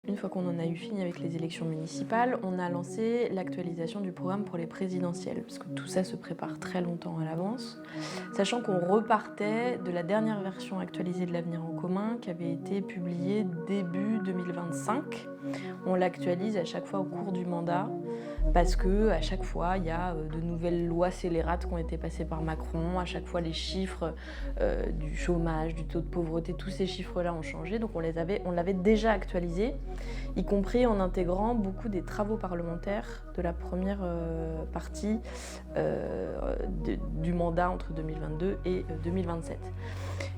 Une fois qu'on en a eu fini avec les élections municipales, on a lancé l'actualisation du programme pour les présidentielles, parce que tout ça se prépare très longtemps à l'avance, sachant qu'on repartait de la dernière version actualisée de l'Avenir en commun qui avait été publiée début 2025. On l'actualise à chaque fois au cours du mandat, parce que à chaque fois, il y a de nouvelles lois scélérates qui ont été passées par Macron. À chaque fois, les chiffres du chômage, du taux de pauvreté, tous ces chiffres-là ont changé. Donc on l'avait déjà actualisé, y compris en intégrant beaucoup des travaux parlementaires de la première partie du mandat entre 2022 et 2027.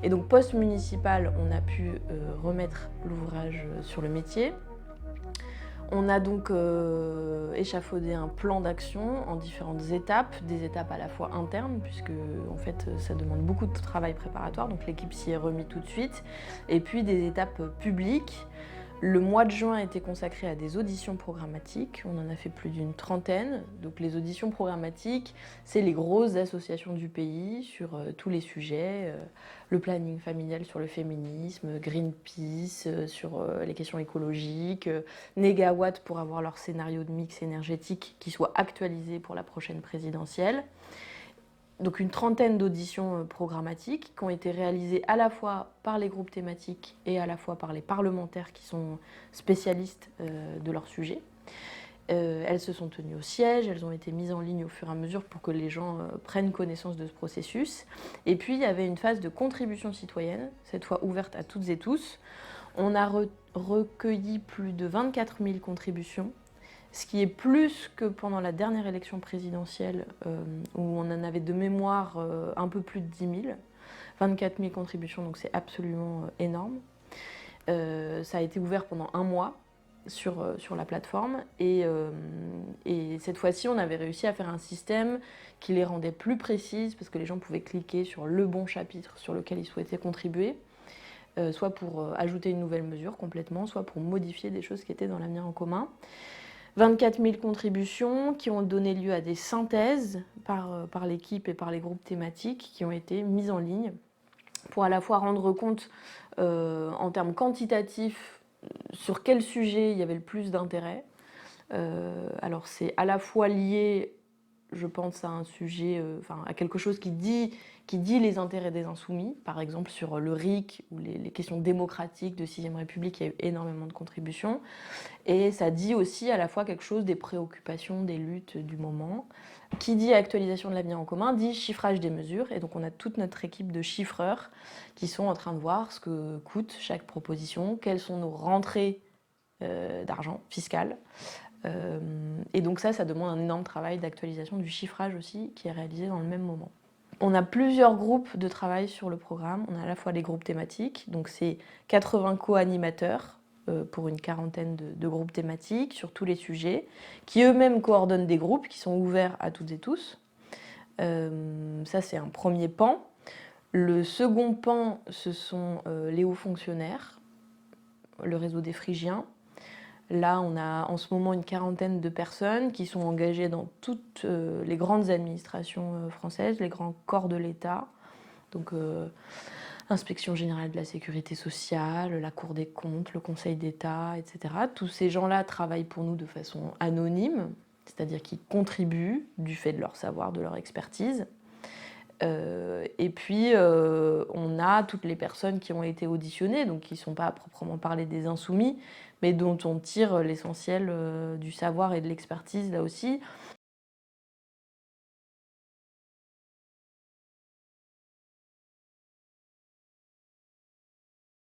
Et donc post-municipal, on a pu remettre l'ouvrage sur le métier. On a donc échafaudé un plan d'action en différentes étapes, des étapes à la fois internes, puisque en fait ça demande beaucoup de travail préparatoire, donc l'équipe s'y est remise tout de suite, et puis des étapes publiques. Le mois de juin a été consacré à des auditions programmatiques, on en a fait plus d'une trentaine. Donc les auditions programmatiques, c'est les grosses associations du pays sur tous les sujets, le planning familial sur le féminisme, Greenpeace sur les questions écologiques, Négawatt pour avoir leur scénario de mix énergétique qui soit actualisé pour la prochaine présidentielle. Donc une trentaine d'auditions programmatiques qui ont été réalisées à la fois par les groupes thématiques et à la fois par les parlementaires qui sont spécialistes de leur sujet. Elles se sont tenues au siège, elles ont été mises en ligne au fur et à mesure pour que les gens prennent connaissance de ce processus. Et puis il y avait une phase de contribution citoyenne, cette fois ouverte à toutes et tous. On a recueilli plus de 24 000 contributions, ce qui est plus que pendant la dernière élection présidentielle où on en avait de mémoire un peu plus de 10 000. 24 000 contributions, donc c'est absolument énorme. Ça a été ouvert pendant un mois sur la plateforme et cette fois-ci on avait réussi à faire un système qui les rendait plus précises parce que les gens pouvaient cliquer sur le bon chapitre sur lequel ils souhaitaient contribuer, soit pour ajouter une nouvelle mesure complètement, soit pour modifier des choses qui étaient dans l'avenir en commun. 24 000 contributions qui ont donné lieu à des synthèses par l'équipe et par les groupes thématiques qui ont été mises en ligne pour à la fois rendre compte en termes quantitatifs sur quel sujet il y avait le plus d'intérêt. Alors c'est à la fois lié, je pense, à un sujet, à quelque chose qui dit les intérêts des insoumis, par exemple sur le RIC ou les questions démocratiques de 6ème République, il y a eu énormément de contributions. Et ça dit aussi à la fois quelque chose des préoccupations, des luttes du moment. Qui dit actualisation de l'avenir en commun dit chiffrage des mesures. Et donc on a toute notre équipe de chiffreurs qui sont en train de voir ce que coûte chaque proposition, quelles sont nos rentrées d'argent fiscal. Et donc ça demande un énorme travail d'actualisation du chiffrage aussi qui est réalisé dans le même moment. On a plusieurs groupes de travail sur le programme. On a à la fois les groupes thématiques, donc c'est 80 co-animateurs pour une quarantaine de groupes thématiques sur tous les sujets, qui eux-mêmes coordonnent des groupes qui sont ouverts à toutes et tous. Ça, c'est un premier pan. Le second pan, ce sont les hauts fonctionnaires, le réseau des Phrygiens. Là, on a en ce moment une quarantaine de personnes qui sont engagées dans toutes les grandes administrations françaises, les grands corps de l'État. Donc, Inspection générale de la sécurité sociale, la Cour des comptes, le Conseil d'État, etc. Tous ces gens-là travaillent pour nous de façon anonyme, c'est-à-dire qu'ils contribuent du fait de leur savoir, de leur expertise. Et puis, on a toutes les personnes qui ont été auditionnées, donc qui ne sont pas à proprement parler des insoumis, mais dont on tire l'essentiel du savoir et de l'expertise là aussi.